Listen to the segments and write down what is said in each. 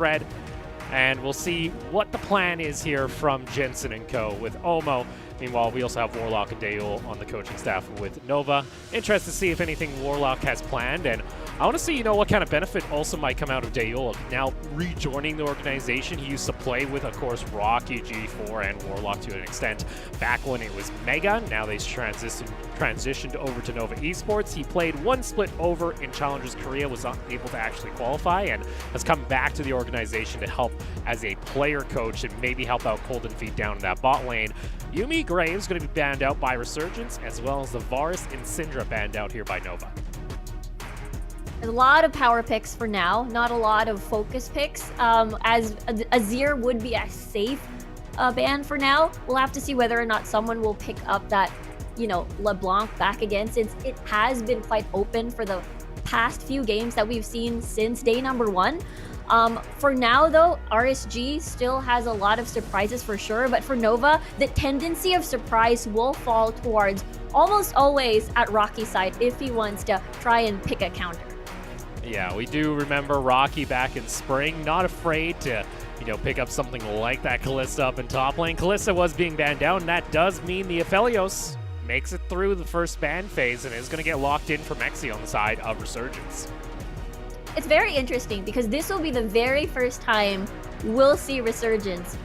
spread. And we'll see what the plan is here from Jensen and co. with Omo. Meanwhile, we also have Warlock and Dayul on the coaching staff with Nova. Interested to see if anything Warlock has planned, and I want to see, what kind of benefit also might come out of Dayul now rejoining the organization. He used to play with, of course, Rocky, G4, and Warlock to an extent back when it was Mega. Now they've transitioned over to Nova Esports. He played one split over in Challengers Korea, was not able to actually qualify, and has come back to the organization to help as a player coach and maybe help out Golden Feet down in that bot lane. Yumi Graves going to be banned out by Resurgence, as well as the Varus and Syndra banned out here by Nova. There's a lot of power picks for now, not a lot of focus picks. As Azir would be a safe ban for now. We'll have to see whether or not someone will pick up that, LeBlanc back again, since it has been quite open for the past few games that we've seen since day number 1. For now, though, RSG still has a lot of surprises for sure, but for Nova, the tendency of surprise will fall towards almost always at Rocky's side if he wants to try and pick a counter. Yeah, we do remember Rocky back in spring, not afraid to, pick up something like that Kalista up in top lane. Kalista was being banned down, and that does mean the Aphelios makes it through the first ban phase and is going to get locked in for Mexi on the side of Resurgence. It's very interesting because this will be the very first time we'll see Resurgence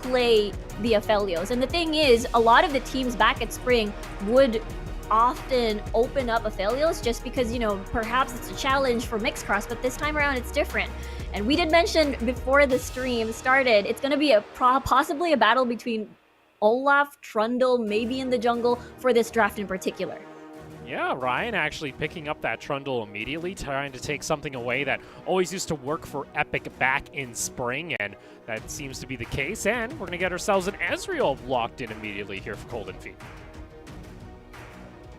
play the Aphelios. And the thing is, a lot of the teams back at Spring would often open up Aphelios just because, perhaps it's a challenge for mixed cross, but this time around it's different. And we did mention before the stream started, it's going to be possibly a battle between Olaf, Trundle, maybe in the jungle for this draft in particular. Yeah, Ryan actually picking up that Trundle immediately, trying to take something away that always used to work for Epic back in spring, and that seems to be the case. And we're going to get ourselves an Ezreal locked in immediately here for Golden Feet.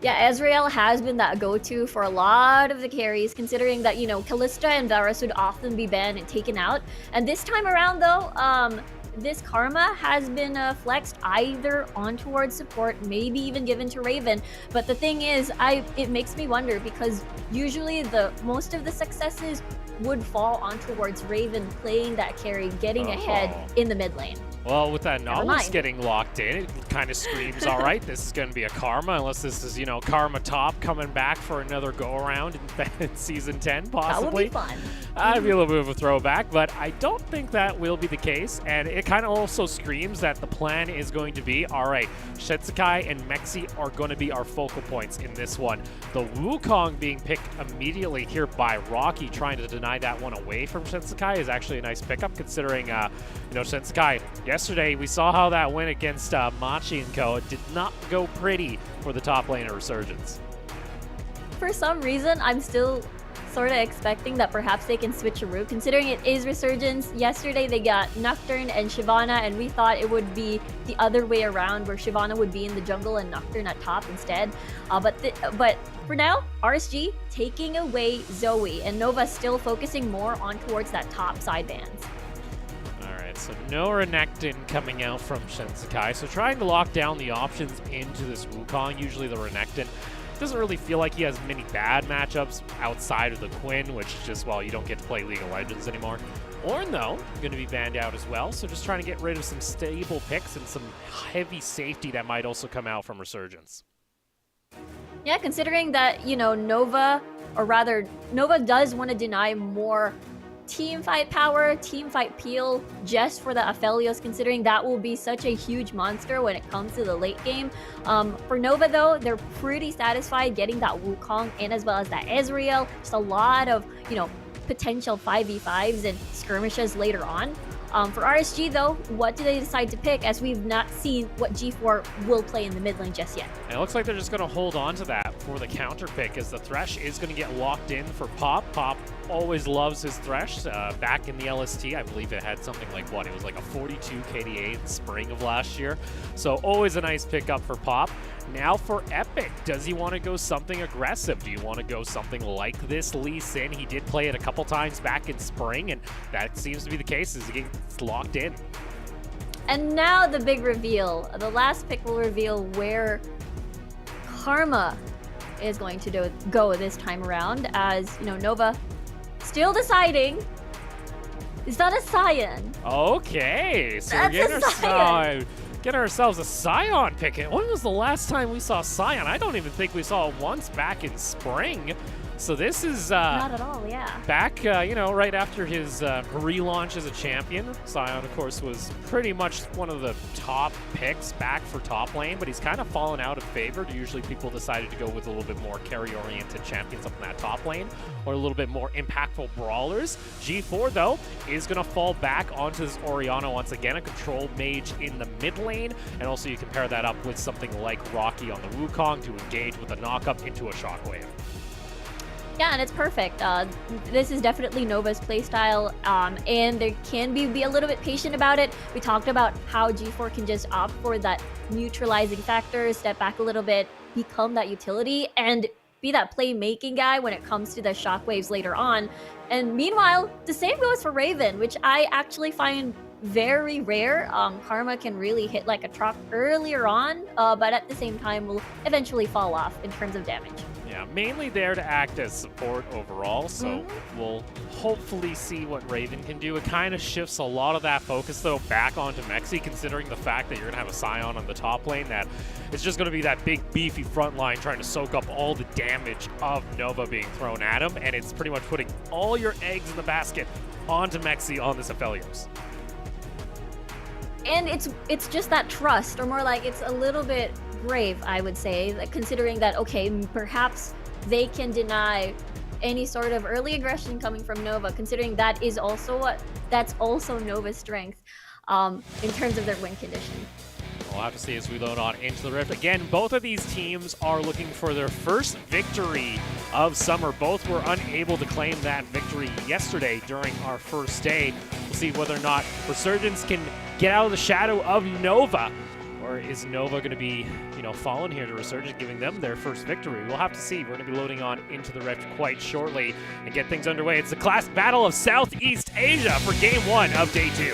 Yeah, Ezreal has been that go-to for a lot of the carries, considering that, Kalista and Varus would often be banned and taken out. And this time around, though, this Karma has been flexed either on towards support, maybe even given to Raven. But the thing is, it makes me wonder because usually most of the successes would fall on towards Raven playing that carry, getting ahead in the mid lane. Well, with that Nautilus getting locked in, it kind of screams, all right, this is going to be a Karma, unless this is, Karma top coming back for another go-around in Season 10, possibly. That would be fun. That'd be a little bit of a throwback, but I don't think that will be the case, and it kind of also screams that the plan is going to be, all right, Shetsukai and Mexi are going to be our focal points in this one. The Wukong being picked immediately here by Rocky, trying to deny that one away from Shetsukai is actually a nice pickup, considering, Shetsukai, yesterday we saw how that went against Machi and co. It did not go pretty for the top lane of Resurgence. For some reason, I'm still sort of expecting that perhaps they can switch a route, considering it is Resurgence. Yesterday they got Nocturne and Shyvana, and we thought it would be the other way around, where Shyvana would be in the jungle and Nocturne at top instead. But for now, RSG taking away Zoe, and Nova still focusing more on towards that top side bands. So no Renekton coming out from Shensekai. So trying to lock down the options into this Wukong. Usually the Renekton doesn't really feel like he has many bad matchups outside of the Quinn, which is just, well, you don't get to play League of Legends anymore. Ornn, though, going to be banned out as well. So just trying to get rid of some stable picks and some heavy safety that might also come out from Resurgence. Yeah, considering that, Nova does want to deny more teamfight power, teamfight peel just for the Aphelios, considering that will be such a huge monster when it comes to the late game. For Nova, though, they're pretty satisfied getting that Wukong in as well as that Ezreal. Just a lot of, potential 5v5s and skirmishes later on. For RSG, though, what do they decide to pick, as we've not seen what G4 will play in the mid lane just yet? And it looks like they're just going to hold on to that for the counter pick, as the Thresh is going to get locked in for Pop. Pop always loves his Thresh. Back in the LST, I believe it had something like, it was like a 42 KDA in the spring of last year. So always a nice pickup for Pop. Now for Epic, does he want to go something aggressive? Do you want to go something like this Lee Sin? He did play it a couple times back in spring, and that seems to be the case as he gets locked in. And now the big reveal. The last pick will reveal where Karma is going to go this time around, as, Nova still deciding Is that a Scion? Okay, so That's we're a Scion. getting ourselves a Scion pick. When was the last time we saw Scion? I don't even think we saw it once back in spring. So this is Not at all, yeah. back, you know, right after his relaunch as a champion. Scion, of course, was pretty much one of the top picks back for top lane, but he's kind of fallen out of favor. Usually people decided to go with a little bit more carry-oriented champions up in that top lane, or a little bit more impactful brawlers. G4, though, is going to fall back onto his Orianna once again, a control mage in the mid lane, and also you can pair that up with something like Rocky on the Wukong to engage with a knock-up into a Shockwave. Yeah, and it's perfect. This is definitely Nova's playstyle, and there can be a little bit patient about it. We talked about how G4 can just opt for that neutralizing factor, step back a little bit, become that utility, and be that playmaking guy when it comes to the shockwaves later on. And meanwhile, the same goes for Raven, which I actually find very rare. Karma can really hit like a truck earlier on, but at the same time will eventually fall off in terms of damage. Yeah, mainly there to act as support overall, so we'll hopefully see what Raven can do. It kind of shifts a lot of that focus, though, back onto Mexi, considering the fact that you're going to have a Scion on the top lane, that it's just going to be that big, beefy front line trying to soak up all the damage of Nova being thrown at him, and it's pretty much putting all your eggs in the basket onto Mexi on this Aphelios. And it's just that trust, or more like it's a little bit brave, I would say, that considering that, okay, perhaps they can deny any sort of early aggression coming from Nova, considering that's also Nova's strength in terms of their win condition. We'll have to see as we load on into the Rift. Again, both of these teams are looking for their first victory of summer. Both were unable to claim that victory yesterday during our first day. We'll see whether or not Resurgence can get out of the shadow of Nova, or is Nova going to be, you know, fallen here to Resurgence, giving them their first victory? We'll have to see. We're going to be loading on into the Rift quite shortly and get things underway. It's the Class Battle of Southeast Asia for Game 1 of Day 2.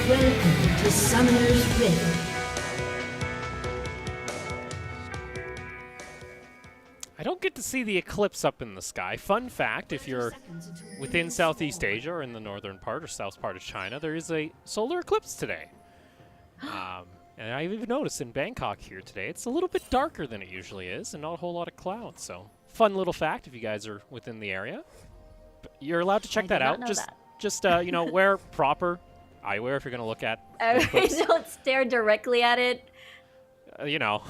Welcome to Summoner's Rift. I don't get to see the eclipse up in the sky. Fun fact, if you're within Southeast Asia or in the northern part or south part of China, there is a solar eclipse today. And I've even noticed in Bangkok here today, it's a little bit darker than it usually is and not a whole lot of clouds. So fun little fact if you guys are within the area. But you're allowed to check that out. Just you know, wear proper eyewear if you're going to look at Don't stare directly at it. You know,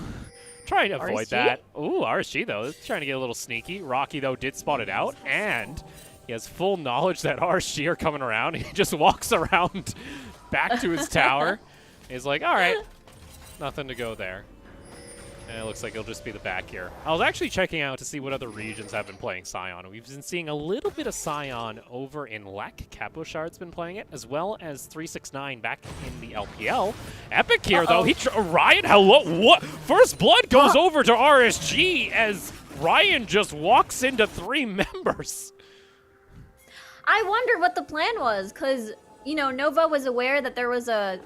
trying to avoid RSG? that. Ooh, RSG, though. It's trying to get a little sneaky. Rocky, though, did spot it out, and he has full knowledge that RSG are coming around. He just walks around back to his tower. He's like, all right, nothing to go there. And it looks like it'll just be the back here. I was actually checking out to see what other regions have been playing Scion. We've been seeing a little bit of Scion over in Lek. Capochard's been playing it, as well as 369 back in the LPL. Epic here, though. Ryan, hello. What? First Blood goes over to RSG as Ryan just walks into 3 members. I wonder what the plan was, because, you know, Nova was aware that there was a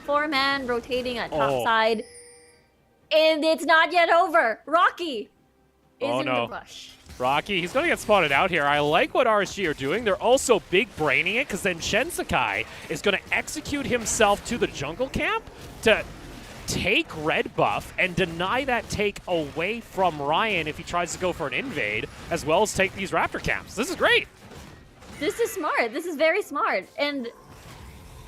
4-man rotating at top side. And it's not yet over. Rocky is in the rush. Rocky, he's going to get spotted out here. I like what RSG are doing. They're also big braining it, because then Shensekai is going to execute himself to the jungle camp to take red buff and deny that take away from Ryan if he tries to go for an invade, as well as take these raptor camps. This is great. This is smart. This is very smart. And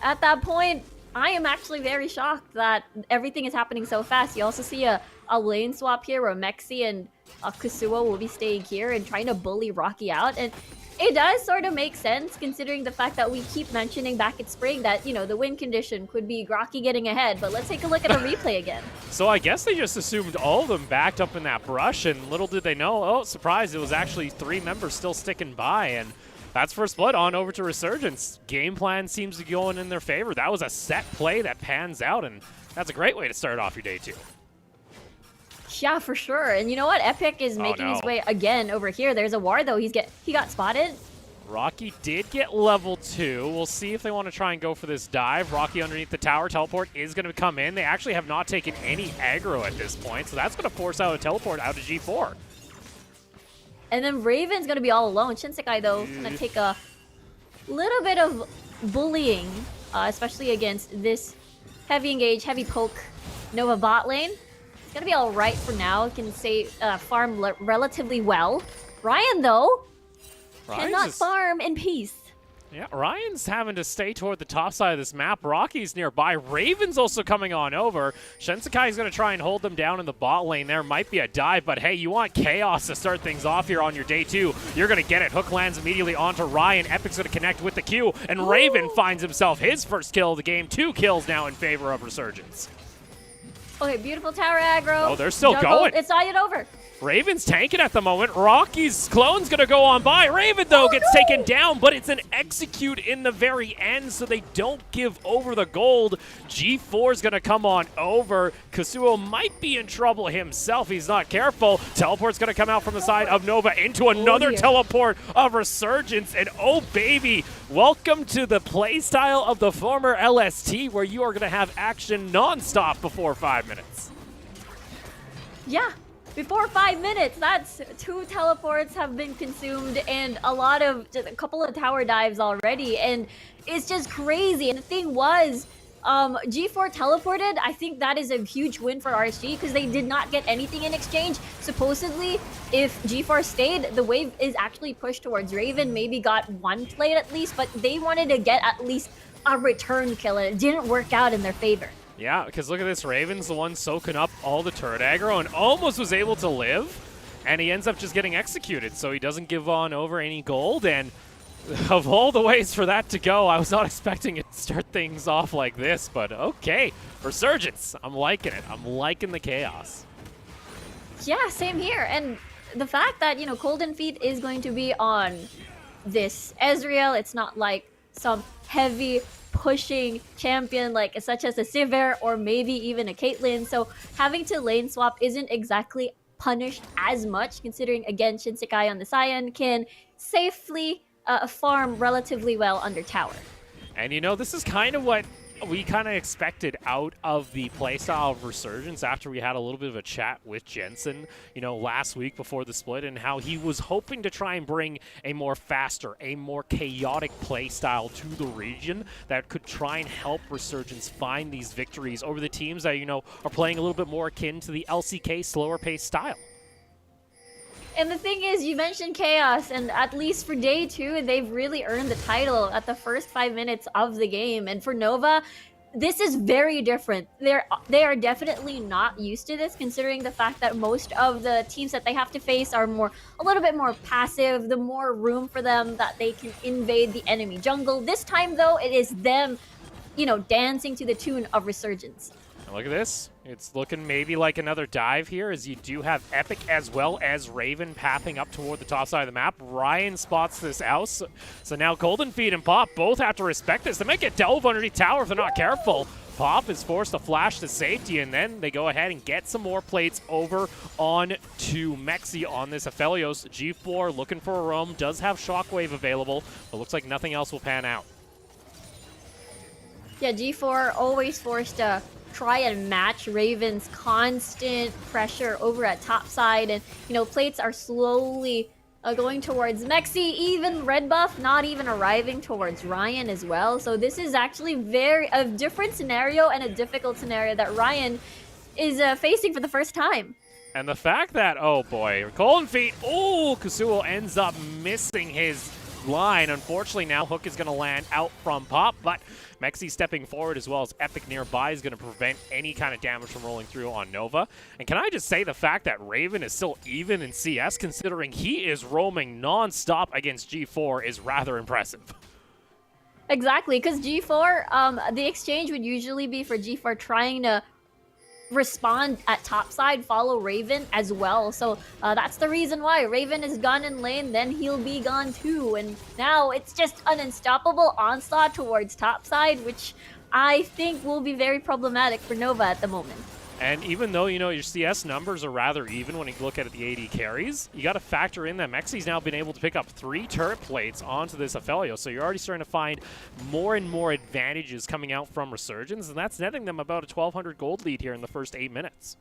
at that point, I am actually very shocked that everything is happening so fast. You also see a lane swap here where Mexi and Kusuo will be staying here and trying to bully Rocky out. And it does sort of make sense considering the fact that we keep mentioning back at spring that, you know, the win condition could be Rocky getting ahead. But let's take a look at the replay again. So I guess they just assumed all of them backed up in that brush, and little did they know, oh, surprise, it was actually 3 members still sticking by. And that's First Blood on over to Resurgence. Game plan seems to be going in their favor. That was a set play that pans out, and that's a great way to start off your day 2. Yeah, for sure. And you know what? Epic is making his way again over here. There's a war though. He got spotted. Rocky did get level 2. We'll see if they want to try and go for this dive. Rocky underneath the tower. Teleport is going to come in. They actually have not taken any aggro at this point, so that's going to force out a teleport out of G4. And then Raven's going to be all alone. Shinsekai, though, is going to take a little bit of bullying, especially against this heavy engage, heavy poke Nova bot lane. It's going to be all right for now. Can say farm relatively well. Ryan, though, cannot farm in peace. Yeah, Ryan's having to stay toward the top side of this map. Rocky's nearby. Raven's also coming on over. Shinsekai's going to try and hold them down in the bot lane. There might be a dive, but hey, you want chaos to start things off here on your day 2. You're going to get it. Hook lands immediately onto Ryan. Epic's going to connect with the Q, and Raven finds himself his first kill of the game. 2 kills now in favor of Resurgence. Okay, beautiful tower aggro. Oh, they're still going. It's not yet over. Raven's tanking at the moment. Rocky's clone's going to go on by. Raven, though, gets taken down, but it's an execute in the very end, so they don't give over the gold. G4's going to come on over. Kazuo might be in trouble himself. He's not careful. Teleport's going to come out from the side of Nova into another teleport of Resurgence. And oh, baby, welcome to the playstyle of the former LST, where you are going to have action nonstop before 5 minutes. Yeah. Before 5 minutes, that's 2 teleports have been consumed and just a couple of tower dives already, and it's just crazy. And the thing was, G4 teleported. I think that is a huge win for RSG because they did not get anything in exchange. Supposedly, if G4 stayed, the wave is actually pushed towards Raven, maybe got 1 plate at least, but they wanted to get at least a return kill, and it didn't work out in their favor. Yeah, because look at this. Raven's the one soaking up all the turret aggro and almost was able to live. And he ends up just getting executed, so he doesn't give on over any gold. And of all the ways for that to go, I was not expecting it to start things off like this. But okay, Resurgence. I'm liking it. I'm liking the chaos. Yeah, same here. And the fact that, Golden Feet is going to be on this Ezreal, it's not like some heavy pushing champion like such as a Sivir or maybe even a Caitlyn, so having to lane swap isn't exactly punished as much, considering again Shinsekai on the Sion can safely farm relatively well under tower. And this is kind of what we kind of expected out of the playstyle of Resurgence after we had a little bit of a chat with Jensen, last week before the split, and how he was hoping to try and bring a more faster, a more chaotic playstyle to the region that could try and help Resurgence find these victories over the teams that, are playing a little bit more akin to the LCK slower paced style. And the thing is, you mentioned chaos, and at least for day 2, they've really earned the title at the first 5 minutes of the game. And for Nova, this is very different. They are definitely not used to this, considering the fact that most of the teams that they have to face are a little bit more passive, the more room for them that they can invade the enemy jungle. This time, though, it is them, dancing to the tune of Resurgence. And look at this. It's looking maybe like another dive here, as you do have Epic as well as Raven pathing up toward the top side of the map. Ryan spots this out. So now Golden Feet and Pop both have to respect this. They might get delve underneath tower if they're not careful. Pop is forced to flash to safety, and then they go ahead and get some more plates over on to Mexi on this Aphelios. G4 looking for a roam, does have Shockwave available, but looks like nothing else will pan out. Yeah, G4 always forced to try and match Raven's constant pressure over at top side, and plates are slowly going towards Mexi. Even red buff not even arriving towards Ryan as well. So this is actually a different scenario and a difficult scenario that Ryan is facing for the first time. And the fact that, oh boy, Golden Feet, Kazuo ends up missing his line. Unfortunately, now Hook is going to land out from Pop, but Mexi stepping forward as well as Epic nearby is going to prevent any kind of damage from rolling through on Nova. And can I just say the fact that Raven is still even in CS, considering he is roaming non-stop against G4, is rather impressive. Exactly, because G4, the exchange would usually be for G4 trying to respond at top side, follow Raven as well. So that's the reason why Raven is gone in lane, then he'll be gone too. And now it's just an unstoppable onslaught towards top side, which I think will be very problematic for Nova at the moment. And even though, you know, your CS numbers are rather even when you look at the AD carries, you got to factor in that Mexi's now been able to pick up 3 turret plates onto this Aphelios, so you're already starting to find more and more advantages coming out from Resurgence, and that's netting them about a 1,200 gold lead here in the first 8 minutes.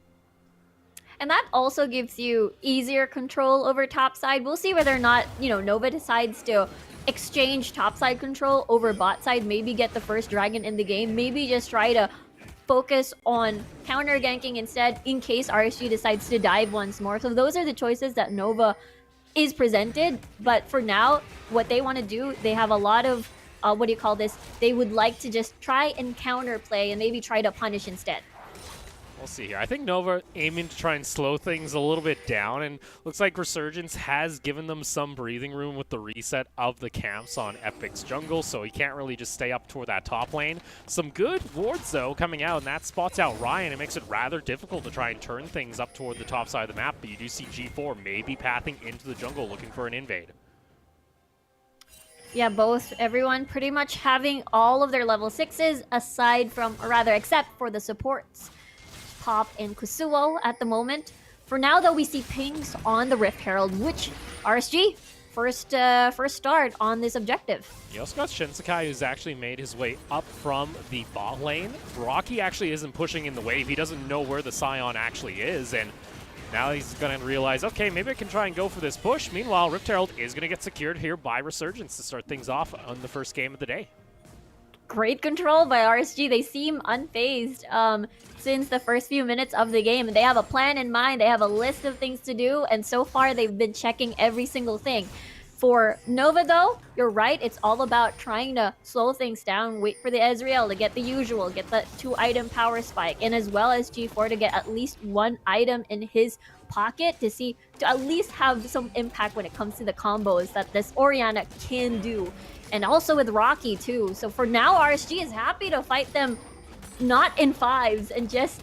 And that also gives you easier control over topside. We'll see whether or not, you know, Nova decides to exchange topside control over bot side, maybe get the first dragon in the game, maybe just try to focus on counter ganking instead in case RSG decides to dive once more. So those are the choices that Nova is presented. But for now, what they want to do, they have a lot of, what do you call this? They would like to just try and counter play and maybe try to punish instead. We'll see here. I think Nova aiming to try and slow things a little bit down, and looks like Resurgence has given them some breathing room with the reset of the camps on Epic's jungle, so he can't really just stay up toward that top lane. Some good wards, though, coming out, and that spots out Ryan. It makes it rather difficult to try and turn things up toward the top side of the map, but you do see G4 maybe pathing into the jungle looking for an invade. Yeah, everyone pretty much having all of their level 6s aside from, or rather, except for the supports. Pop and Kusuo at the moment. For now, though, we see pings on the Rift Herald, which RSG first start on this objective. You also got Shinsekai, who's actually made his way up from the bot lane. Rocky actually isn't pushing in the wave. He doesn't know where the Scion actually is, and now he's going to realize, okay, maybe I can try and go for this push. Meanwhile, Rift Herald is going to get secured here by Resurgence to start things off on the first game of the day. Great control by RSG. They seem unfazed since the first few minutes of the game. They have a plan in mind. They have a list of things to do, and so far they've been checking every single thing. For Nova, though, you're right. It's all about trying to slow things down, wait for the Ezreal to get the usual, get the 2-item power spike, and as well as G4 to get at least 1 item in his pocket to at least have some impact when it comes to the combos that this Orianna can do. And also with Rocky, too. So for now, RSG is happy to fight them not in 5s and just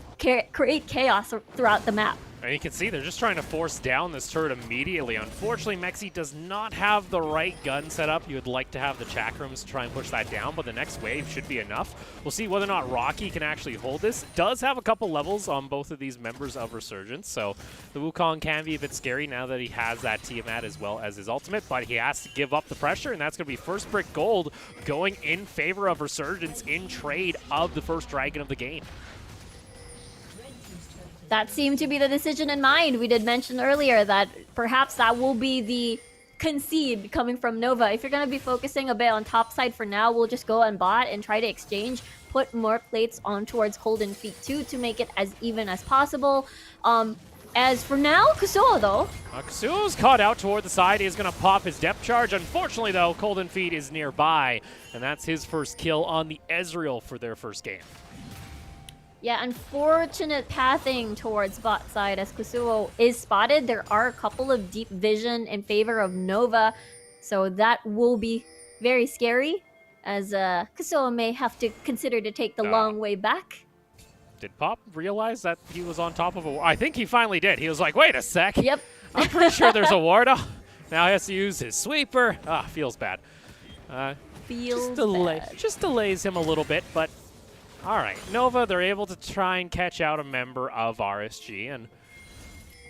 create chaos throughout the map. And you can see they're just trying to force down this turret immediately. Unfortunately, Mexi does not have the right gun set up. You would like to have the chakrams to try and push that down, but the next wave should be enough. We'll see whether or not Rocky can actually hold this. Does have a couple levels on both of these members of Resurgence, so the Wukong can be a bit scary now that he has that Tiamat as well as his ultimate, but he has to give up the pressure, and that's going to be first brick gold going in favor of Resurgence in trade of the first dragon of the game. That seemed to be the decision in mind. We did mention earlier that perhaps that will be the concede coming from Nova. If you're going to be focusing a bit on top side for now, we'll just go on bot and try to exchange, put more plates on towards Golden Feet 2 to make it as even as possible. As for now, Kusuo, though. Kusuo's caught out toward the side. He's going to pop his depth charge. Unfortunately, though, Golden Feet is nearby, and that's his first kill on the Ezreal for their first game. Yeah, unfortunate pathing towards bot side as Kusuo is spotted. There are a couple of deep vision in favor of Nova, so that will be very scary as Kusuo may have to consider to take the long way back. Did Pop realize that he was on top of a ward? I think he finally did. He was like, wait a sec. Yep. I'm pretty sure there's a ward. Oh, now he has to use his sweeper. Feels bad. Just delays him a little bit, but all right. Nova, they're able to try and catch out a member of RSG, and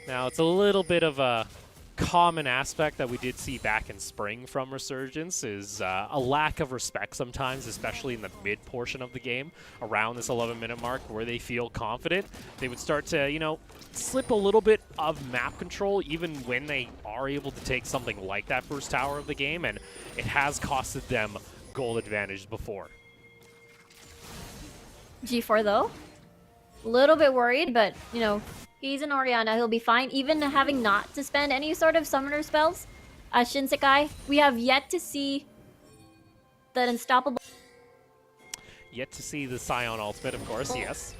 now it's a little bit of a common aspect that we did see back in spring from Resurgence is a lack of respect sometimes, especially in the mid portion of the game around this 11-minute mark where they feel confident. They would start to, you know, slip a little bit of map control even when they are able to take something like that first tower of the game, and it has costed them goal advantage before. G4, though, a little bit worried, but, you know, he's an Orianna. He'll be fine, even having not to spend any sort of summoner spells. Shinsekai, we have yet to see that unstoppable... Yet to see the Scion ultimate, of course, yes.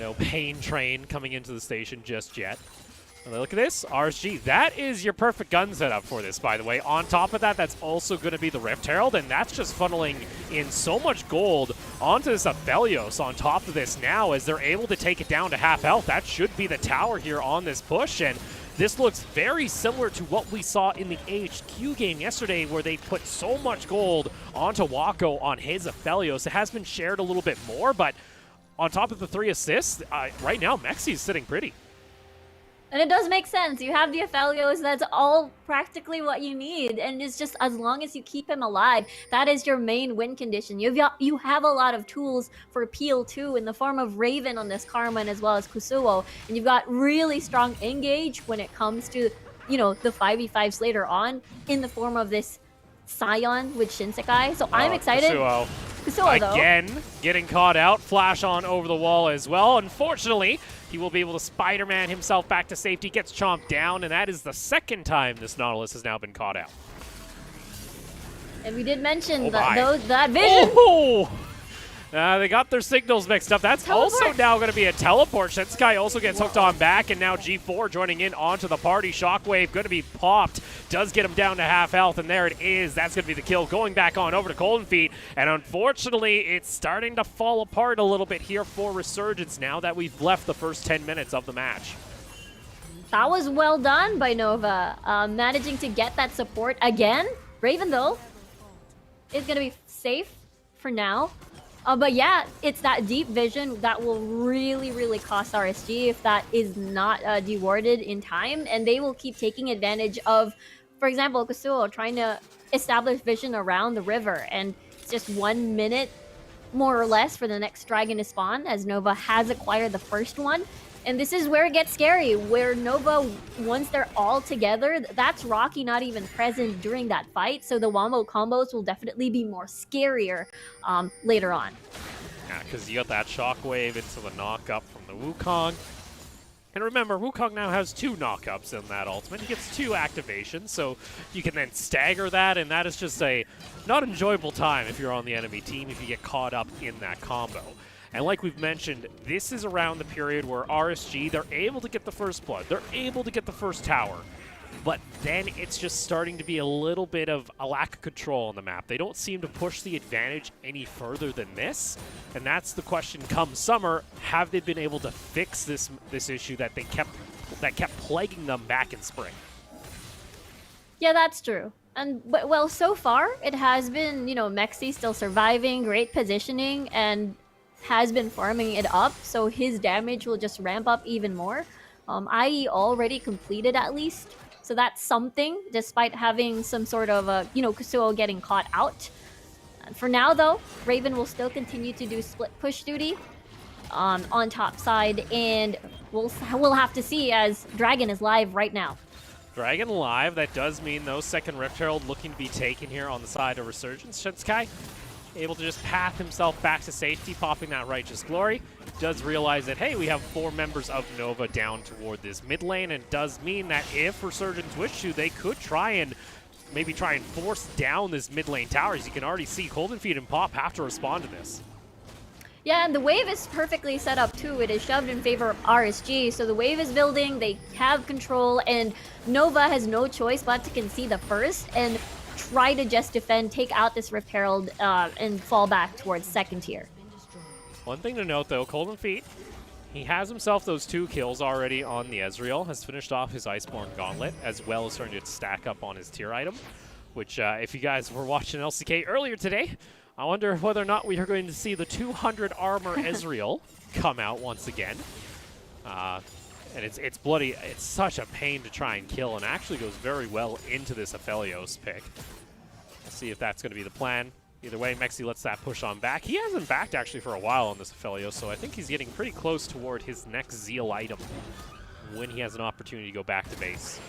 No pain train coming into the station just yet. And look at this, RSG. That is your perfect gun setup for this, by the way. On top of that, that's also going to be the Rift Herald, and that's just funneling in so much gold onto this Aphelios on top of this now as they're able to take it down to half health. That should be the tower here on this push, and this looks very similar to what we saw in the AHQ game yesterday where they put so much gold onto Wako on his Aphelios. It has been shared a little bit more, but on top of the 3 assists, right now Mexi's sitting pretty. And it does make sense. You have the Aphelios, that's all practically what you need. And it's just as long as you keep him alive, that is your main win condition. You have a lot of tools for peel too in the form of Raven on this Carmen as well as Kusuo. And you've got really strong engage when it comes to, you know, the 5v5s later on in the form of this Scion with Shinsekai. So I'm excited. Kusuo though. Again, getting caught out. Flash on over the wall as well. Unfortunately, he will be able to Spider-Man himself back to safety, gets chomped down, and that is the second time this Nautilus has now been caught out. And we did mention that vision. Oh! They got their signals mixed up. That's Teleport. also now going to be a teleport. Shinsekai also gets hooked on back, and now G4 joining in onto the party. Shockwave going to be popped. Does get him down to half health, and there it is. That's going to be the kill. Going back on over to Golden Feet, and unfortunately, it's starting to fall apart a little bit here for Resurgence now that we've left the first 10 minutes of the match. That was well done by Nova, managing to get that support again. Raven, though, is going to be safe for now. But yeah, it's that deep vision that will really, really cost RSG if that is not dewarded in time. And they will keep taking advantage of, for example, Kusuo trying to establish vision around the river. And it's just 1 minute, more or less, for the next dragon to spawn, as Nova has acquired the first one. And this is where it gets scary, where Nova, once they're all together, that's Rocky not even present during that fight, so the wombo combos will definitely be more scarier later on. Yeah, because you got that Shockwave into the knock-up from the Wukong. And remember, Wukong now has 2 knock-ups in that ultimate. He gets 2 activations, so you can then stagger that, and that is just a not enjoyable time if you're on the enemy team if you get caught up in that combo. And like we've mentioned, this is around the period where RSG, they're able to get the first blood. They're able to get the first tower. But then it's just starting to be a little bit of a lack of control on the map. They don't seem to push the advantage any further than this. And that's the question come summer. Have they been able to fix this issue that kept plaguing them back in spring? Yeah, that's true. But well, so far, it has been, you know, Mexi still surviving, great positioning, and has been farming it up, so his damage will just ramp up even more. IE already completed at least, so that's something, despite having some sort of, you know, Kusuo getting caught out. For now, though, Raven will still continue to do split push duty on top side, and we'll have to see as Dragon is live right now. Dragon live, that does mean though second Rift Herald looking to be taken here on the side of Resurgence. Shinsekai able to just path himself back to safety, popping that Righteous Glory. Does realize that, hey, we have 4 members of Nova down toward this mid lane, and does mean that if Resurgence wish to, they could maybe try and force down this mid lane tower. As you can already see, Golden Feet and Pop have to respond to this. Yeah, and the wave is perfectly set up too. It is shoved in favor of RSG, so the wave is building, they have control, and Nova has no choice but to concede the first and try to just defend, take out this Rift Herald, and fall back towards second tier. One thing to note though, Golden Feet, he has himself those 2 kills already on the Ezreal, has finished off his Iceborne Gauntlet, as well as starting to stack up on his tier item, which if you guys were watching LCK earlier today, I wonder whether or not we are going to see the 200 armor Ezreal come out once again. And it's bloody. It's such a pain to try and kill, and actually goes very well into this Aphelios pick. Let's see if that's going to be the plan. Either way, Mexi lets that push on back. He hasn't backed actually for a while on this Aphelios, so I think he's getting pretty close toward his next Zeal item when he has an opportunity to go back to base.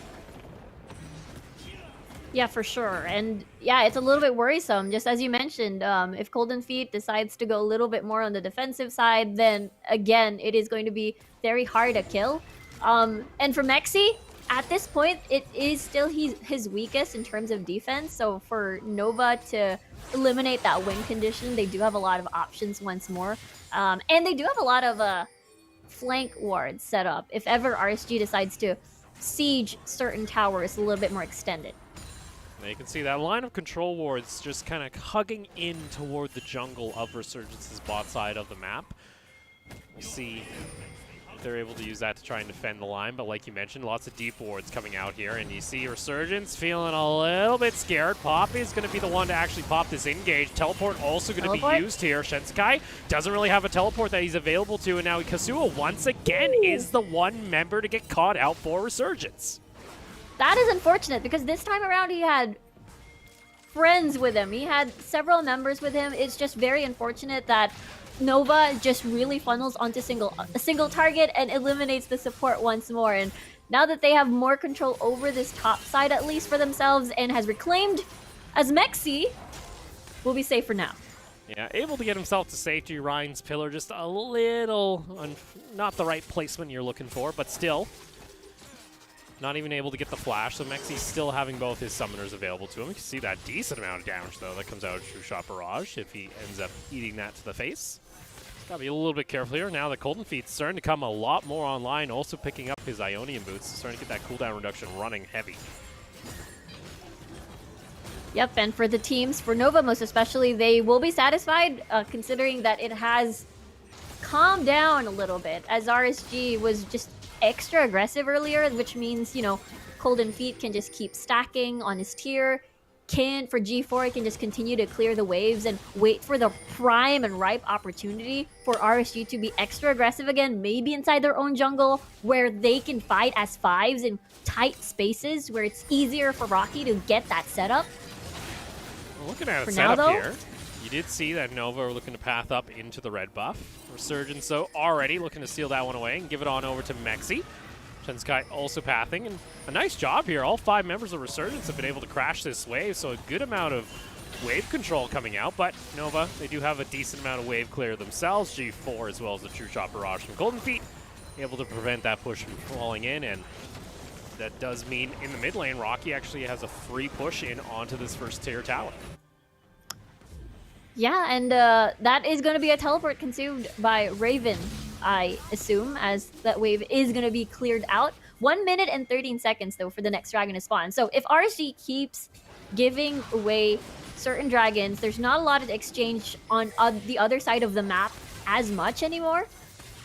Yeah, for sure. And yeah, it's a little bit worrisome, just as you mentioned. If Golden Feet decides to go a little bit more on the defensive side, then again, it is going to be very hard to kill. And for Mexi, at this point, it is still his weakest in terms of defense. So for Nova to eliminate that win condition, they do have a lot of options once more. And they do have a lot of flank wards set up if ever RSG decides to siege certain towers a little bit more extended. Now you can see that line of control wards just kind of hugging in toward the jungle of Resurgence's bot side of the map. You see they're able to use that to try and defend the line. But like you mentioned, lots of deep wards coming out here. And you see Resurgence feeling a little bit scared. Poppy is going to be the one to actually pop this engage. Teleport also going to be used here. Shensekai doesn't really have a teleport that he's available to. And now Kasua once again is the one member to get caught out for Resurgence. That is unfortunate because this time around he had friends with him. He had several members with him. It's just very unfortunate that Nova just really funnels onto a single target and eliminates the support once more. And now that they have more control over this top side, at least for themselves, and has reclaimed as Mexi, will be safe for now. Yeah, able to get himself to safety. Ryan's pillar just a little, not the right placement you're looking for, but still. Not even able to get the flash, so Mexi's still having both his summoners available to him. You can see that decent amount of damage, though, that comes out of True Shot Barrage if he ends up eating that to the face. Gotta be a little bit careful here. Now the Golden Feet's starting to come a lot more online, also picking up his Ionian boots, starting to get that cooldown reduction running heavy. Yep, and for the teams, for Nova most especially, they will be satisfied considering that it has calmed down a little bit, as RSG was just extra aggressive earlier, which means, you know, Golden Feet can just keep stacking on his tier. For G4, it can just continue to clear the waves and wait for the prime and ripe opportunity for RSG to be extra aggressive again, maybe inside their own jungle, where they can fight as fives in tight spaces, where it's easier for Rocky to get that setup. Well, looking at a setup here, you did see that Nova are looking to path up into the red buff. Resurgence, so already looking to steal that one away and give it on over to Mexi. Shensekai also pathing, and a nice job here. All 5 members of Resurgence have been able to crash this wave, so a good amount of wave control coming out. But Nova, they do have a decent amount of wave clear themselves. G4 as well as the True Shot Barrage from Golden Feet, able to prevent that push from falling in, and that does mean in the mid lane, Rocky actually has a free push in onto this first tier tower. Yeah, and that is going to be a teleport consumed by Raven, I assume, as that wave is going to be cleared out. 1 minute and 13 seconds, though, for the next dragon to spawn. So if RSG keeps giving away certain dragons, there's not a lot of exchange on the other side of the map as much anymore.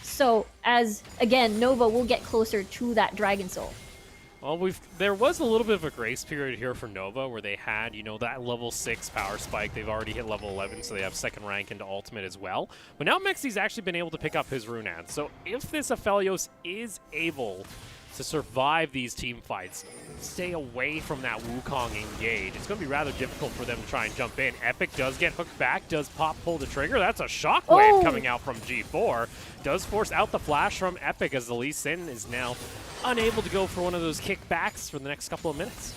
So, as, again, Nova will get closer to that Dragon Soul. Well, there was a little bit of a grace period here for Nova where they had, you know, that level 6 power spike. They've already hit level 11, so they have 2nd rank into ultimate as well. But now Mexi's actually been able to pick up his Runad. So if this Aphelios is able to survive these team fights, stay away from that Wukong engage, it's going to be rather difficult for them to try and jump in. Epic does get hooked back. Does Pop pull the trigger? That's a shockwave coming out from G4. Does force out the flash from Epic as the Lee Sin is now unable to go for one of those kickbacks for the next couple of minutes.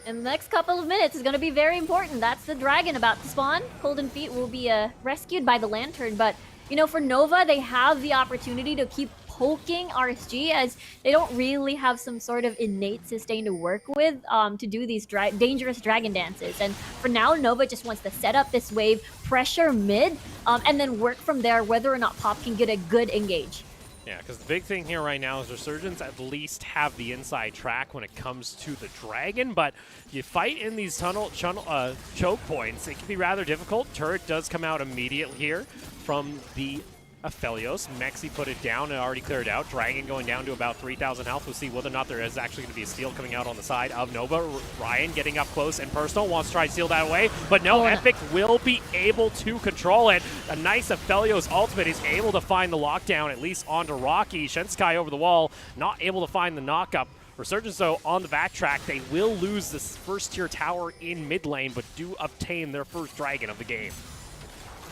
And the next couple of minutes is going to be very important. That's the dragon about to spawn. Golden Feet will be rescued by the Lantern, but, you know, for Nova, they have the opportunity to keep poking RSG, as they don't really have some sort of innate sustain to work with to do these dangerous dragon dances. And for now, Nova just wants to set up this wave, pressure mid, and then work from there whether or not Pop can get a good engage. Yeah, because the big thing here right now is Resurgence at least have the inside track when it comes to the dragon, but you fight in these choke points, it can be rather difficult. Turret does come out immediately here from the Aphelios. Mexi put it down and already cleared out. Dragon going down to about 3,000 health. We'll see whether or not there is actually going to be a steal coming out on the side of Nova. Ryan getting up close and personal, wants to try and steal that away, but no, Epic will be able to control it. A nice Aphelios ultimate is able to find the lockdown, at least onto Rocky. Shensekai over the wall, not able to find the knockup. Resurgence, though, on the backtrack, they will lose this first tier tower in mid lane, but do obtain their first dragon of the game.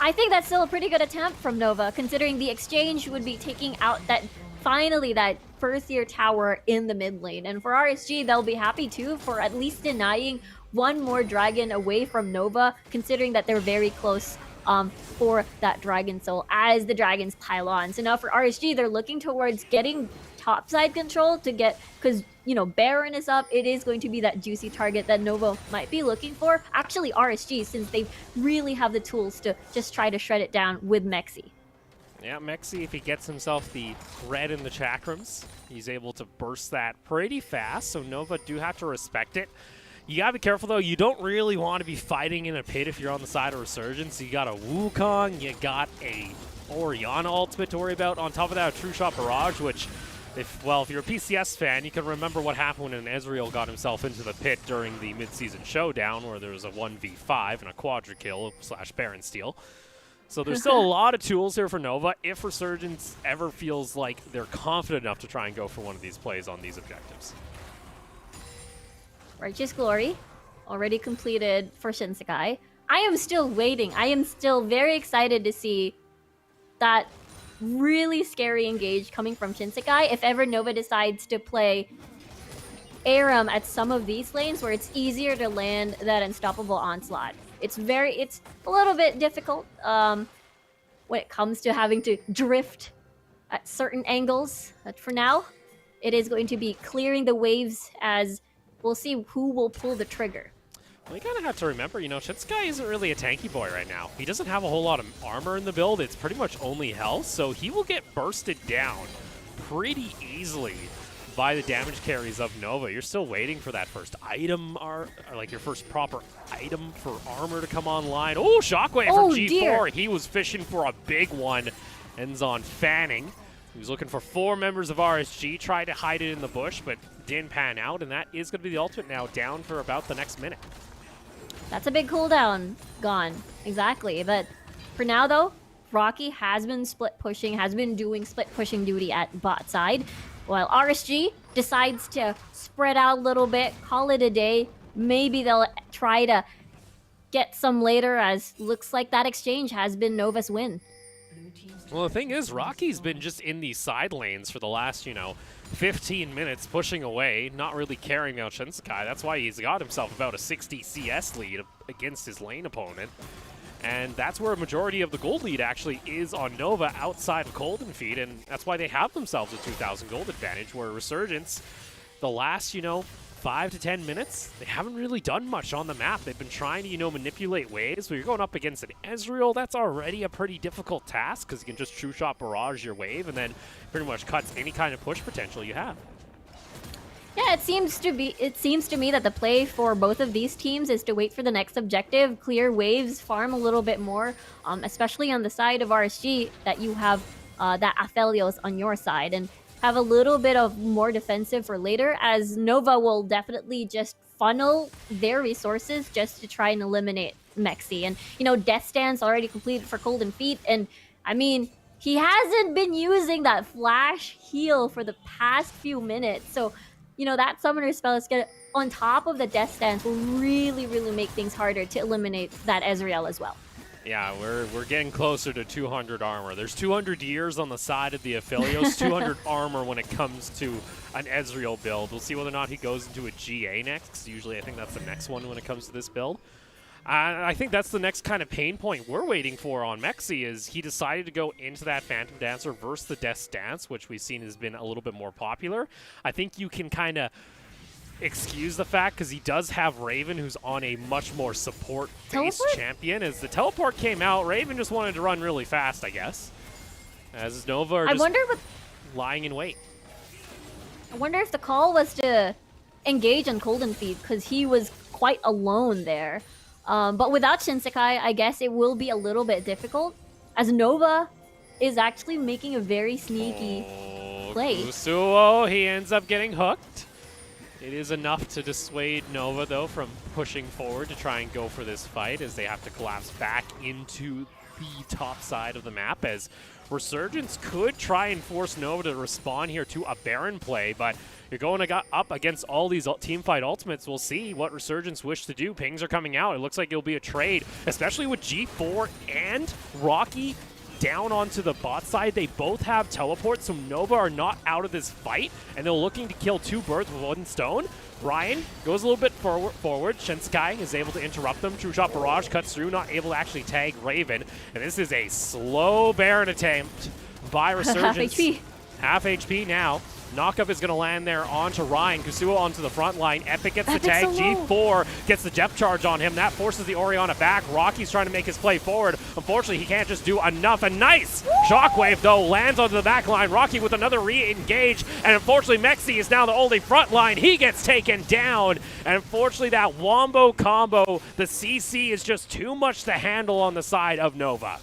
I think that's still a pretty good attempt from Nova, considering the exchange would be taking out that first tier tower in the mid lane. And for RSG, they'll be happy too for at least denying one more dragon away from Nova, considering that they're very close for that Dragon Soul as the dragons pile on. So now for RSG, they're looking towards getting topside control to get, because, you know, Baron is up. It is going to be that juicy target that Nova might be looking for. Actually, RSG, since they really have the tools to just try to shred it down with Mexi. Yeah, Mexi, if he gets himself the red in the chakrams, he's able to burst that pretty fast, so Nova do have to respect it. You gotta be careful, though. You don't really want to be fighting in a pit if you're on the side of Resurgence. You got a Wukong, you got a Orianna ultimate to worry about. On top of that, a True Shot Barrage, which, if you're a PCS fan, you can remember what happened when Ezreal got himself into the pit during the mid-season showdown, where there was a 1v5 and a quadra kill / Baron steal. So there's still a lot of tools here for Nova if Resurgence ever feels like they're confident enough to try and go for one of these plays on these objectives. Righteous Glory, already completed for Shinsekai. I am still waiting. I am still very excited to see that really scary engage coming from Shinsekai if ever Nova decides to play Aram at some of these lanes where it's easier to land that unstoppable onslaught. It's a little bit difficult when it comes to having to drift at certain angles. But for now, it is going to be clearing the waves as we'll see who will pull the trigger. Well, you kind of have to remember, Shinsekai isn't really a tanky boy right now. He doesn't have a whole lot of armor in the build. It's pretty much only health, so he will get bursted down pretty easily by the damage carries of Nova. You're still waiting for that first item, or like your first proper item for armor to come online. Oh, Shockwave from G4. Dear. He was fishing for a big one. Ends on fanning. He was looking for 4 members of RSG, tried to hide it in the bush, but didn't pan out, and that is going to be the ultimate now, down for about the next minute. That's a big cooldown gone. Exactly. But for now, though, Rocky has been doing split pushing duty at bot side, while RSG decides to spread out a little bit, call it a day. Maybe they'll try to get some later, as looks like that exchange has been Nova's win. Well, the thing is, Rocky's been just in these side lanes for the last, 15 minutes, pushing away, not really caring about Shinsekai. That's why he's got himself about a 60 CS lead against his lane opponent. And that's where a majority of the gold lead actually is on Nova outside of Golden Feed, and that's why they have themselves a 2,000 gold advantage, where Resurgence, the last, 5 to 10 minutes, they haven't really done much on the map. They've been trying to, manipulate waves. When you're going up against an Ezreal, that's already a pretty difficult task, because you can just True Shot Barrage your wave, and then pretty much cuts any kind of push potential you have. Yeah, it seems to me that the play for both of these teams is to wait for the next objective, clear waves, farm a little bit more, especially on the side of RSG, that you have that Aphelios on your side, and have a little bit of more defensive for later, as Nova will definitely just funnel their resources just to try and eliminate Mexi. And, Death Stance already completed for Golden Feet, and, I mean, he hasn't been using that flash heal for the past few minutes, so that summoner spell is gonna, on top of the Death Stance, will really, really make things harder to eliminate that Ezreal as well. Yeah, we're getting closer to 200 armor. There's 200 years on the side of the Aphelios, 200 armor when it comes to an Ezreal build. We'll see whether or not he goes into a GA next, 'cause usually I think that's the next one when it comes to this build. I think that's the next kind of pain point we're waiting for on Mexi, is he decided to go into that Phantom Dancer versus the Death Stance, which we've seen has been a little bit more popular. I think you can kind of excuse the fact, because he does have Raven, who's on a much more support-based champion. As the teleport came out, Raven just wanted to run really fast, I guess. As Nova are just lying in wait. I wonder if the call was to engage on Golden Feet, because he was quite alone there. But without Shinsekai, I guess it will be a little bit difficult, as Nova is actually making a very sneaky play. Kusuo, he ends up getting hooked. It is enough to dissuade Nova, though, from pushing forward to try and go for this fight, as they have to collapse back into the top side of the map, as Resurgence could try and force Nova to respond here to a Baron play, but you're going up against all these teamfight ultimates. We'll see what Resurgence wish to do. Pings are coming out. It looks like it'll be a trade, especially with G4 and Rocky down onto the bot side. They both have teleports, so Nova are not out of this fight, and they're looking to kill 2 birds with 1 stone. Ryan goes a little bit forward. Shinsekai is able to interrupt them. True Shot Barrage cuts through, not able to actually tag Raven. And this is a slow Baron attempt by Resurgence. Half HP now. Knockup is going to land there onto Ryan. Kusuo onto the front line. Epic gets the tag. G4 gets the depth charge on him. That forces the Orianna back. Rocky's trying to make his play forward. Unfortunately, he can't just do enough. A nice Shockwave, though, lands onto the back line. Rocky with another re-engage. And unfortunately, Mexi is now the only front line. He gets taken down. And unfortunately, that Wombo combo, the CC is just too much to handle on the side of Nova.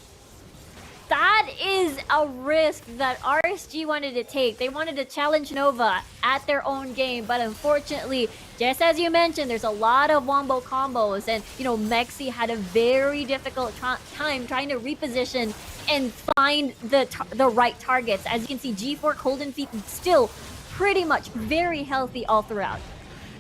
That is a risk that RSG wanted to take. They wanted to challenge Nova at their own game, but unfortunately, just as you mentioned, there's a lot of wombo combos, and Mexi had a very difficult time trying to reposition and find the right targets. As you can see, G4 Golden Feet still pretty much very healthy all throughout.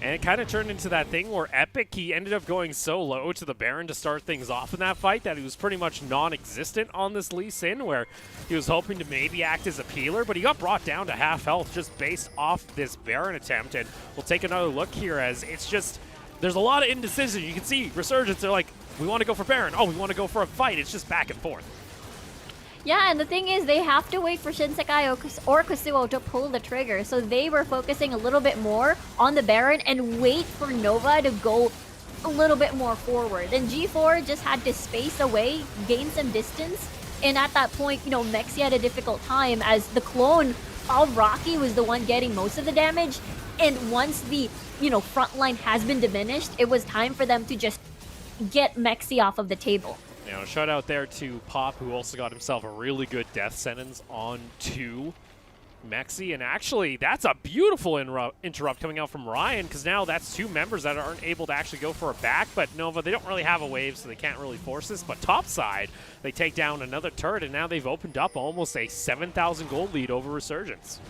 And it kind of turned into that thing where Epic, he ended up going so low to the Baron to start things off in that fight that he was pretty much non-existent on this Lee Sin, where he was hoping to maybe act as a peeler, but he got brought down to half health just based off this Baron attempt. And we'll take another look here as it's just, there's a lot of indecision. You can see Resurgence, they're like, we want to go for Baron. Oh, we want to go for a fight. It's just back and forth. Yeah, and the thing is, they have to wait for Shinsekai or Kusuo to pull the trigger, so they were focusing a little bit more on the Baron and wait for Nova to go a little bit more forward. And G4 just had to space away, gain some distance, and at that point, Mexi had a difficult time as the clone of Rocky was the one getting most of the damage, and once the, front line has been diminished, it was time for them to just get Mexi off of the table. Shout out there to Pop, who also got himself a really good death sentence on to Mexi. And actually, that's a beautiful interrupt coming out from Ryan, because now that's two members that aren't able to actually go for a back. But Nova, they don't really have a wave, so they can't really force this. But top side, they take down another turret, and now they've opened up almost a 7,000 gold lead over Resurgence.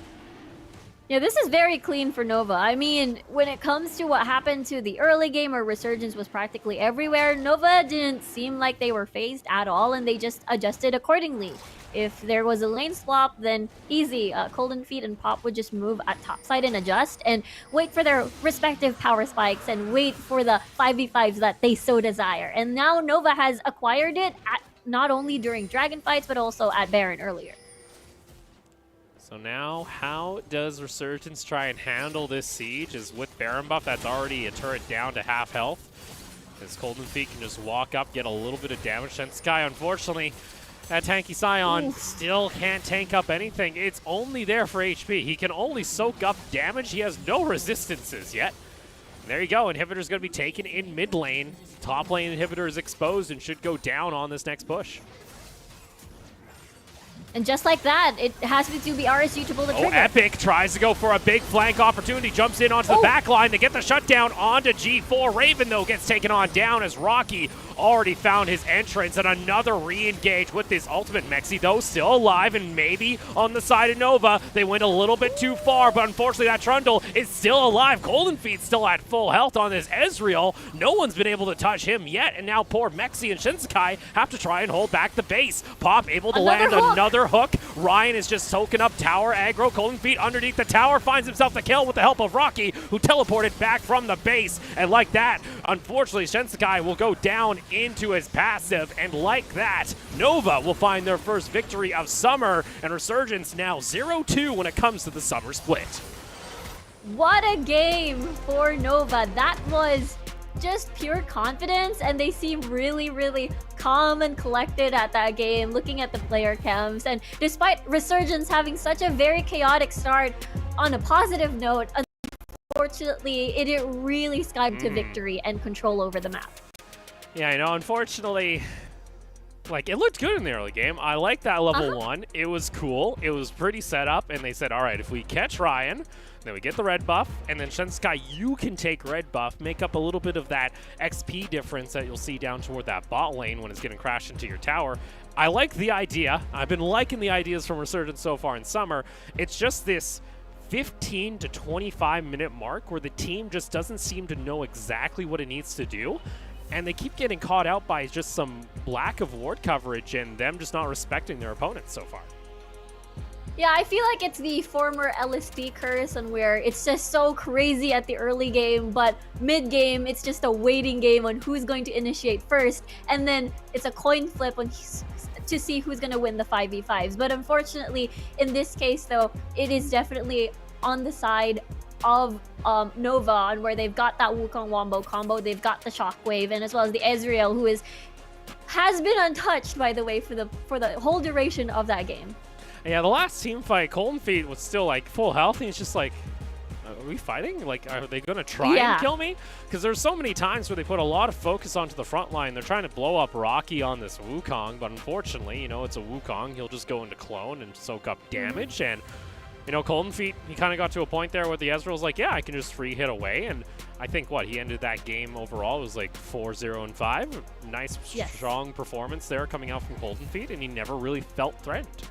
Yeah, this is very clean for Nova. I mean, when it comes to what happened to the early game where Resurgence was practically everywhere, Nova didn't seem like they were phased at all, and they just adjusted accordingly. If there was a lane swap, then easy. Golden Feet and Pop would just move at topside and adjust and wait for their respective power spikes and wait for the 5v5s that they so desire. And now Nova has acquired it not only during Dragon fights, but also at Baron earlier. So now, how does Resurgence try and handle this siege? Is with Baron buff, that's already a turret down to half health. As Golden Feet can just walk up, get a little bit of damage. And Sky, unfortunately, that tanky Scion still can't tank up anything. It's only there for HP. He can only soak up damage. He has no resistances yet. And there you go. Inhibitor's going to be taken in mid lane. Top lane Inhibitor is exposed and should go down on this next push. And just like that, it has to be RSG to pull the trigger. Epic tries to go for a big flank opportunity, jumps in onto the back line to get the shutdown onto G4. Raven, though, gets taken on down as Rocky already found his entrance, and another re-engage with this ultimate. Mexi, though, still alive, and maybe on the side of Nova, they went a little bit too far, but unfortunately that Trundle is still alive. Golden Feet still at full health on this Ezreal. No one's been able to touch him yet, and now poor Mexi and Shinsekai have to try and hold back the base. Pop able to land another hook. Ryan is just soaking up tower aggro. Golden Feet underneath the tower finds himself the kill with the help of Rocky, who teleported back from the base. And like that, unfortunately, Shinsekai will go down into his passive, and like that, Nova will find their first victory of summer, and Resurgence now 0-2 when it comes to the summer split. What a game for Nova. That was just pure confidence, and they seem really, really calm and collected at that game, looking at the player cams. And despite Resurgence having such a very chaotic start, on a positive note, unfortunately, it didn't really skype to victory and control over the map. Yeah, I know. Unfortunately, it looked good in the early game. I like that level 1. It was cool. It was pretty set up, and they said, all right, if we catch Ryan, then we get the red buff, and then Shinsekai, you can take red buff, make up a little bit of that XP difference that you'll see down toward that bot lane when it's getting crashed into your tower. I like the idea. I've been liking the ideas from Resurgence so far in summer. It's just this 15 to 25 minute mark where the team just doesn't seem to know exactly what it needs to do. And they keep getting caught out by just some lack of ward coverage and them just not respecting their opponents so far. Yeah, I feel like it's the former LSP curse, and where it's just so crazy at the early game, but mid-game, it's just a waiting game on who's going to initiate first, and then it's a coin flip to see who's going to win the 5v5s. But unfortunately, in this case, though, it is definitely on the side of Nova, on where they've got that Wukong Wombo combo, they've got the Shockwave, and as well as the Ezreal, who has been untouched, by the way, for the whole duration of that game. Yeah, the last team fight, Golden Feet was still full health, and he's just like, are we fighting? Like, are they going to try Yeah. and kill me? Because there's so many times where they put a lot of focus onto the front line. They're trying to blow up Rocky on this Wukong, but unfortunately, you know, it's a Wukong. He'll just go into clone and soak up damage. And, you know, Golden Feet, he kind of got to a point there where the Ezreal's like, yeah, I can just free hit away. And I think, what, he ended that game overall, it was like 4-0-5. Nice, Yes. strong performance there coming out from Golden Feet, and he never really felt threatened.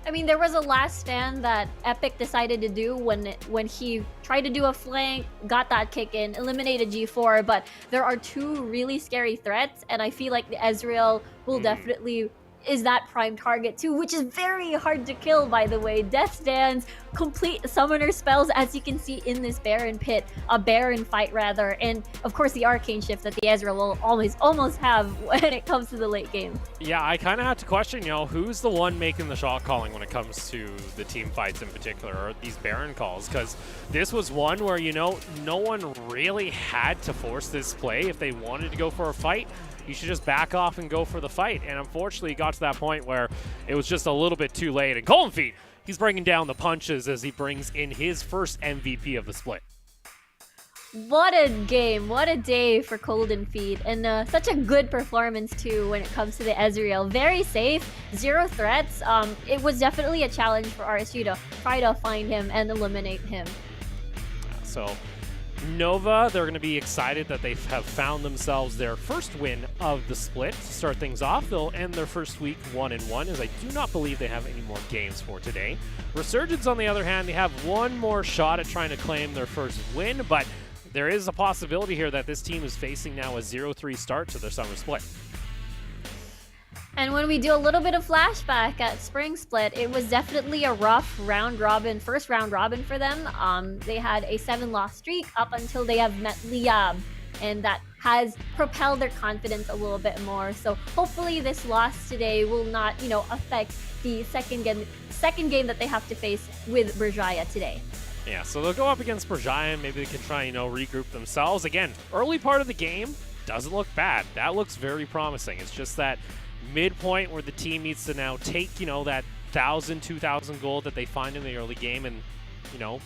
I mean, there was a last stand that Epic decided to do when he tried to do a flank, got that kick in, eliminated G4, but there are two really scary threats, and I feel like the Ezreal will definitely is that prime target too, which is very hard to kill, by the way. Death Dance, complete summoner spells, as you can see in this Baron pit, a Baron fight rather, and of course the arcane shift that the Ezreal will almost have when it comes to the late game. Yeah, I kind of had to question, you know, who's the one making the shot calling when it comes to the team fights in particular, or these Baron calls, because this was one where, you know, no one really had to force this play. If they wanted to go for a fight, you should just back off and go for the fight. And unfortunately, it got to that point where it was just a little bit too late. And Golden Feet, he's bringing down the punches as he brings in his first MVP of the split. What a game, what a day for Golden Feet, and such a good performance too when it comes to the Ezreal. Very safe, 0 threats. It was definitely a challenge for RSG to try to find him and eliminate him. So Nova, they're going to be excited that they have found themselves their first win of the split. To start things off, they'll end their first week 1-1, as I do not believe they have any more games for today. Resurgence, on the other hand, they have one more shot at trying to claim their first win, but there is a possibility here that this team is facing now a 0-3 start to their summer split. And when we do a little bit of flashback at Spring Split, it was definitely a rough first round robin for them. They had a 7-loss streak up until they have met Liab, and that has propelled their confidence a little bit more. So hopefully this loss today will not, you know, affect the second game that they have to face with Berjaya today. Yeah, so they'll go up against Berjaya, and maybe they can try, you know, regroup themselves. Again, early part of the game doesn't look bad. That looks very promising. It's just that midpoint where the team needs to now take, you know, that 1,000, 2,000 gold that they find in the early game and, you know,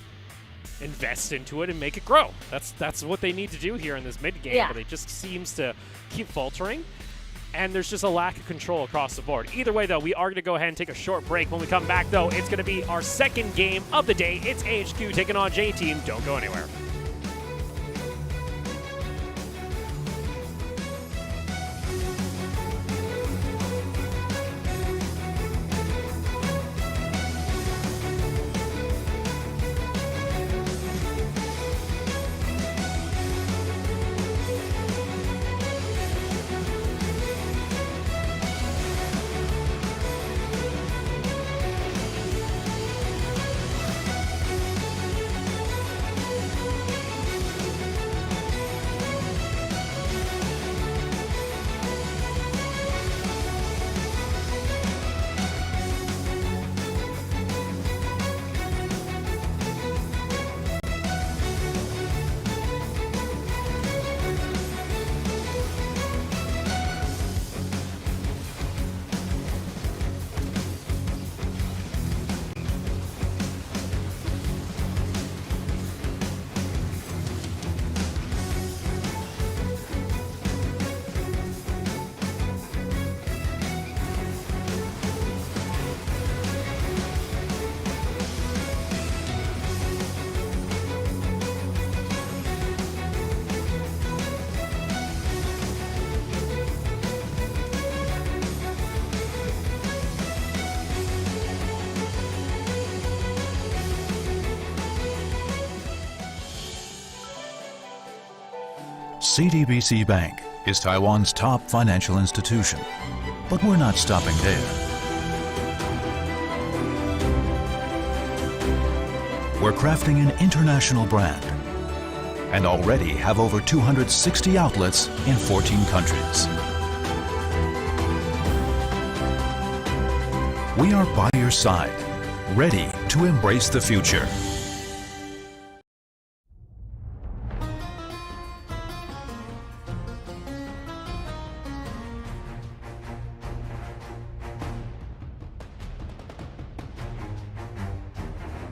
invest into it and make it grow. That's what they need to do here in this mid game, but it just seems to keep faltering, and there's just a lack of control across the board. Either way, though, we are going to go ahead and take a short break. When we come back, though, it's going to be our second game of the day. It's AHQ taking on J-Team. Don't go anywhere. CTBC Bank is Taiwan's top financial institution, but we're not stopping there. We're crafting an international brand and already have over 260 outlets in 14 countries. We are by your side, ready to embrace the future.